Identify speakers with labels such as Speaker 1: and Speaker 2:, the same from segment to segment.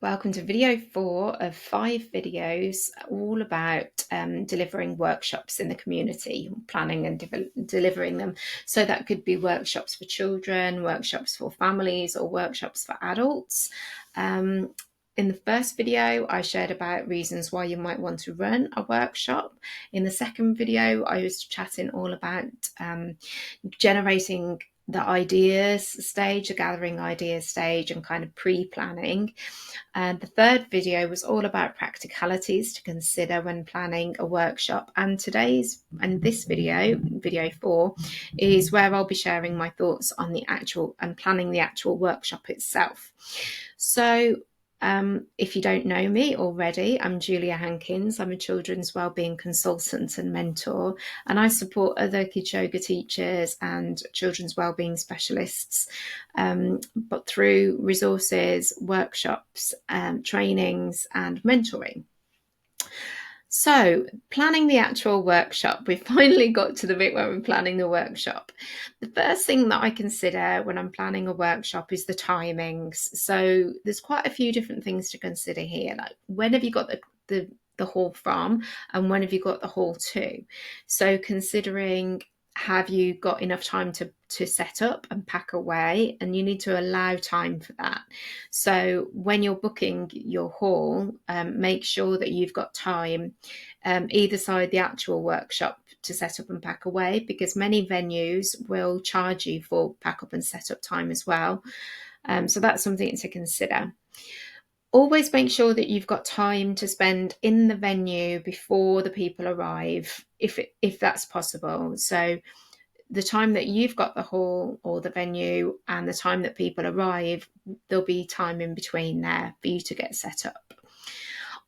Speaker 1: Welcome to video 4 of 5 videos all about delivering workshops in the community, planning and delivering them. So that could be workshops for children, workshops for families, or workshops for adults. In the first video, I shared about reasons why you might want to run a workshop. In the second video, I was chatting all about generating the ideas stage, the gathering ideas stage, and kind of pre-planning. And the third video was all about practicalities to consider when planning a workshop. And this video, video 4, is where I'll be sharing my thoughts on the actual and planning the actual workshop itself. So if you don't know me already, I'm Julia Hankins. I'm a children's wellbeing consultant and mentor, and I support other kids yoga teachers and children's wellbeing specialists, but through resources, workshops, trainings, and mentoring. So, planning the actual workshop, we finally got to the bit where we're planning the workshop. The first thing that I consider when I'm planning a workshop is the timings. So there's quite a few different things to consider here, like when have you got the hall from, and when have you got the hall to? So considering, have you got enough time to set up and pack away, and you need to allow time for that. So when you're booking your hall, make sure that you've got time either side the actual workshop to set up and pack away, because many venues will charge you for pack up and set up time as well. So that's something to consider. Always make sure that you've got time to spend in the venue before the people arrive, if that's possible. So the time that you've got the hall or the venue and the time that people arrive, there'll be time in between there for you to get set up.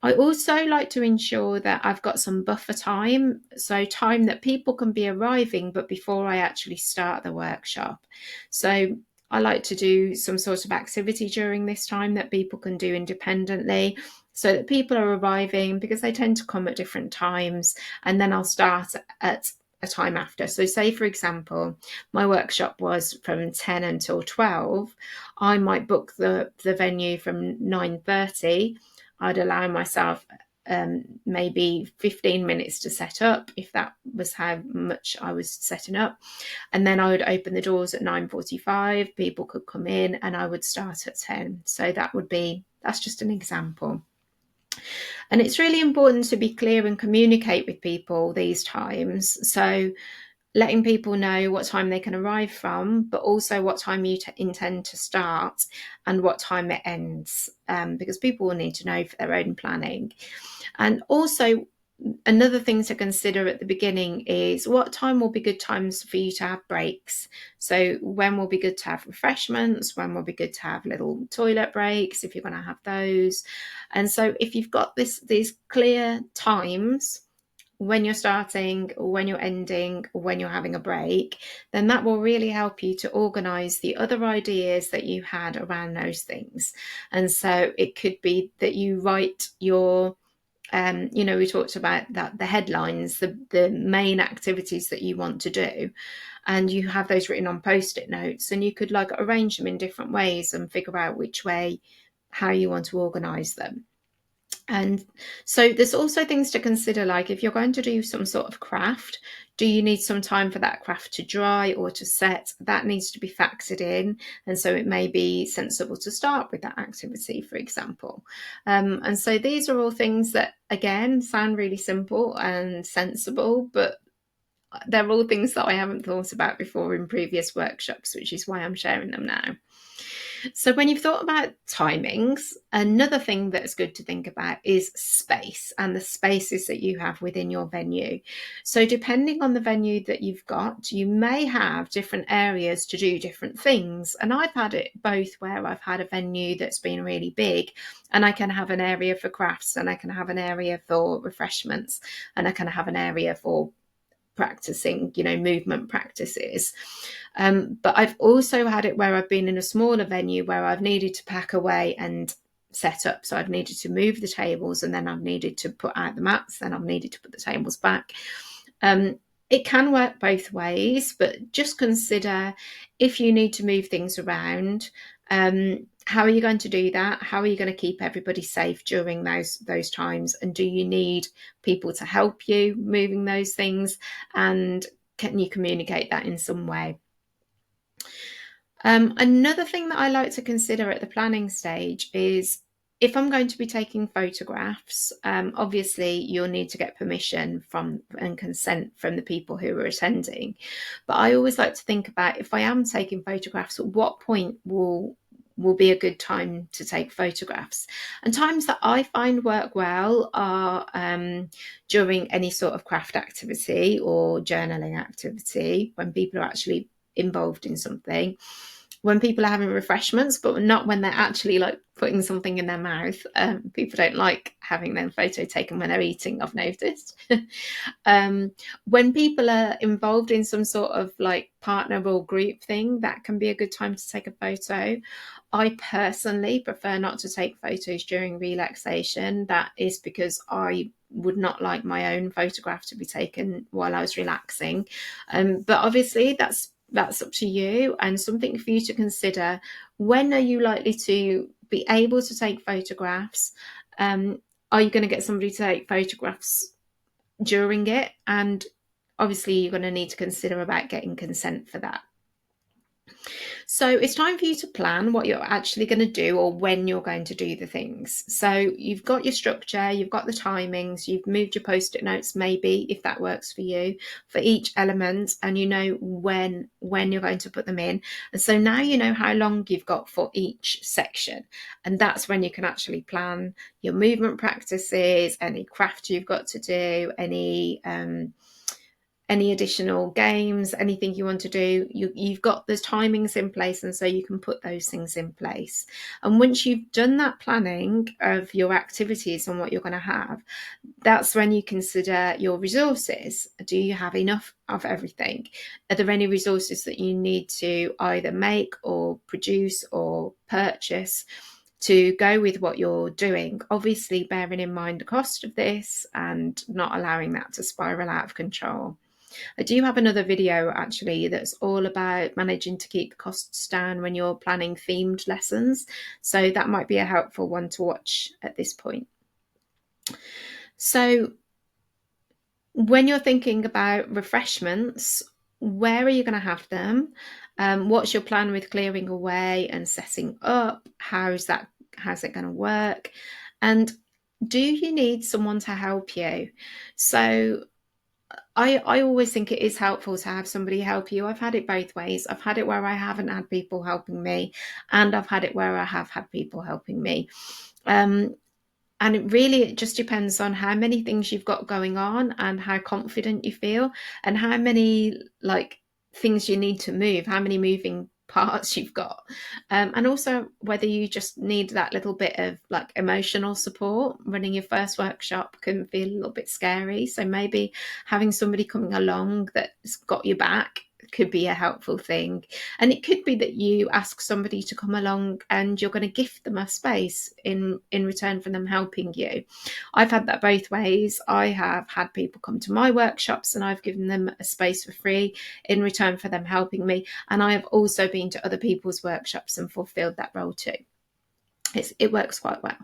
Speaker 1: I also like to ensure that I've got some buffer time, so time that people can be arriving, but before I actually start the workshop. So I like to do some sort of activity during this time that people can do independently, so that people are arriving, because they tend to come at different times, and then I'll start at a time after. So say, for example, my workshop was from 10 until 12. I might book the venue from 9:30. I'd allow myself maybe 15 minutes to set up, if that was how much I was setting up. And then I would open the doors at 9:45. People could come in, and I would start at 10. So that's just an example. And it's really important to be clear and communicate with people these times. So letting people know what time they can arrive from, but also what time you intend to start and what time it ends, because people will need to know for their own planning. And also, another thing to consider at the beginning is what time will be good times for you to have breaks. So when will be good to have refreshments, when will be good to have little toilet breaks, if you're going to have those. And so if you've got these clear times, when you're starting, or when you're ending, or when you're having a break, then that will really help you to organise the other ideas that you had around those things. And so it could be that you write your we talked about that, the headlines, the main activities that you want to do, and you have those written on post-it notes, and you could arrange them in different ways and figure out how you want to organise them. And so there's also things to consider, like if you're going to do some sort of craft, do you need some time for that craft to dry or to set? That needs to be factored in. And so it may be sensible to start with that activity, for example. And so these are all things that, again, sound really simple and sensible, but they're all things that I haven't thought about before in previous workshops, which is why I'm sharing them now. So when you've thought about timings, another thing that's good to think about is space and the spaces that you have within your venue. So depending on the venue that you've got, you may have different areas to do different things. And I've had it both, where I've had a venue that's been really big, and I can have an area for crafts, and I can have an area for refreshments, and I can have an area for practicing, movement practices. But I've also had it where I've been in a smaller venue where I've needed to pack away and set up. So I've needed to move the tables, and then I've needed to put out the mats, then I've needed to put the tables back. It can work both ways, but just consider, if you need to move things around, How are you going to do that? How are you going to keep everybody safe during those times? And do you need people to help you moving those things? And can you communicate that in some way? Another thing that I like to consider at the planning stage is, if I'm going to be taking photographs, obviously you'll need to get permission from and consent from the people who are attending. But I always like to think about, if I am taking photographs, at what point will be a good time to take photographs. And times that I find work well are during any sort of craft activity or journaling activity, when people are actually involved in something, when people are having refreshments, but not when they're actually like putting something in their mouth. People don't like having their photo taken when they're eating, I've noticed. When people are involved in some sort of like partner or group thing, that can be a good time to take a photo. I personally prefer not to take photos during relaxation. That is because I would not like my own photograph to be taken while I was relaxing. But obviously that's up to you, and something for you to consider. When are you likely to be able to take photographs? Are you going to get somebody to take photographs during it? And obviously you're going to need to consider about getting consent for that. So it's time for you to plan what you're actually going to do, or when you're going to do the things. So you've got your structure, you've got the timings, you've moved your post-it notes, maybe, if that works for you, for each element, and you know when you're going to put them in. And so now you know how long you've got for each section. And that's when you can actually plan your movement practices, any craft you've got to do, any additional games, anything you want to do. You've got the timings in place, and so you can put those things in place. And once you've done that planning of your activities and what you're going to have, that's when you consider your resources. Do you have enough of everything? Are there any resources that you need to either make or produce or purchase to go with what you're doing? Obviously bearing in mind the cost of this and not allowing that to spiral out of control. I do have another video actually that's all about managing to keep costs down when you're planning themed lessons. So that might be a helpful one to watch at this point. So when you're thinking about refreshments, where are you going to have them? What's your plan with clearing away and setting up? How's it going to work? And do you need someone to help you? So I always think it is helpful to have somebody help you. I've had it both ways. I've had it where I haven't had people helping me, and I've had it where I have had people helping me. And it just depends on how many things you've got going on and how confident you feel, and how many like things you need to move, how many moving parts you've got, and also whether you just need that little bit of like emotional support. Running your first workshop can feel a little bit scary, so maybe having somebody coming along that's got your back could be a helpful thing. And it could be that you ask somebody to come along and you're going to gift them a space in return for them helping you. I've had that both ways. I have had people come to my workshops and I've given them a space for free in return for them helping me, and I have also been to other people's workshops and fulfilled that role too. It works quite well.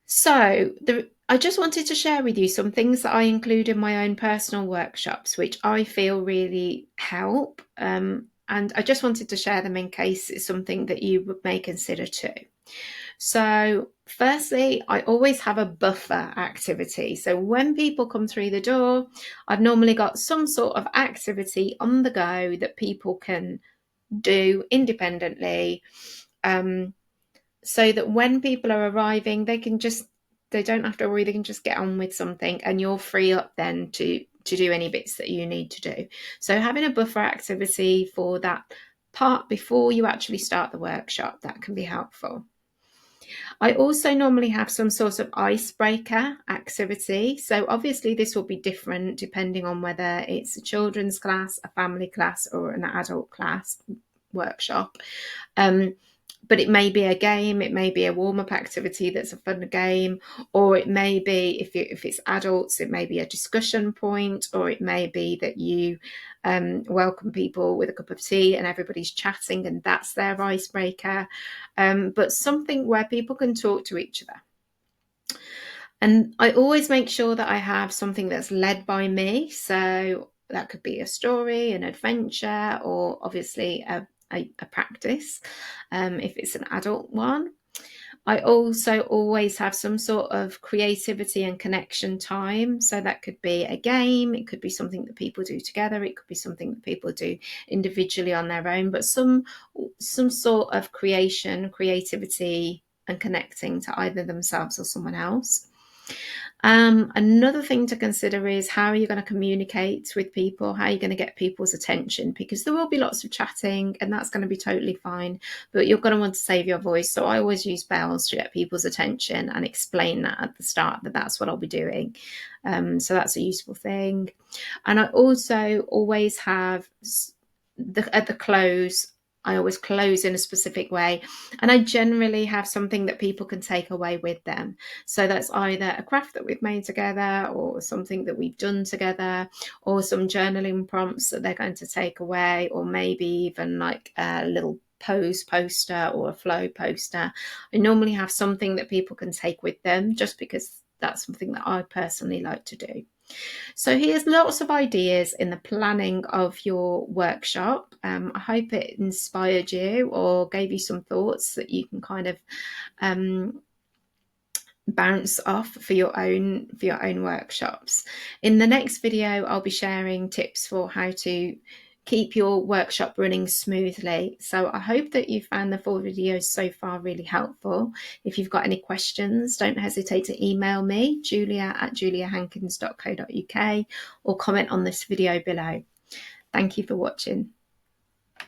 Speaker 1: So I just wanted to share with you some things that I include in my own personal workshops, which I feel really help. And I just wanted to share them in case it's something that you may consider too. So firstly, I always have a buffer activity. So when people come through the door, I've normally got some sort of activity on the go that people can do independently. So that when people are arriving, they don't have to worry, they can just get on with something, and you're free up then to do any bits that you need to do. So having a buffer activity for that part before you actually start the workshop, that can be helpful. I also normally have some sort of icebreaker activity. So obviously this will be different depending on whether it's a children's class, a family class, or an adult class workshop. But it may be a game, it may be a warm-up activity that's a fun game, or it may be, if it's adults, it may be a discussion point, or it may be that you welcome people with a cup of tea and everybody's chatting and that's their icebreaker, but something where people can talk to each other. And I always make sure that I have something that's led by me. So that could be a story, an adventure, or obviously a practice, if it's an adult one. I also always have some sort of creativity and connection time. So that could be a game, it could be something that people do together, it could be something that people do individually on their own, but some sort of creativity and connecting to either themselves or someone else. Another thing to consider is how are you going to communicate with people? How are you going to get people's attention? Because there will be lots of chatting and that's going to be totally fine, but you're going to want to save your voice. So I always use bells to get people's attention and explain that at the start, that that's what I'll be doing. So that's a useful thing. And I also always have at the close, I always close in a specific way, and I generally have something that people can take away with them. So that's either a craft that we've made together, or something that we've done together, or some journaling prompts that they're going to take away, or maybe even like a little pose poster or a flow poster. I normally have something that people can take with them, just because that's something that I personally like to do. So here's lots of ideas in the planning of your workshop. I hope it inspired you or gave you some thoughts that you can kind of bounce off for your own workshops. In the next video, I'll be sharing tips for how to keep your workshop running smoothly. So I hope that you found the 4 videos so far really helpful. If you've got any questions, don't hesitate to email me, julia@juliahankins.co.uk, or comment on this video below. Thank you for watching.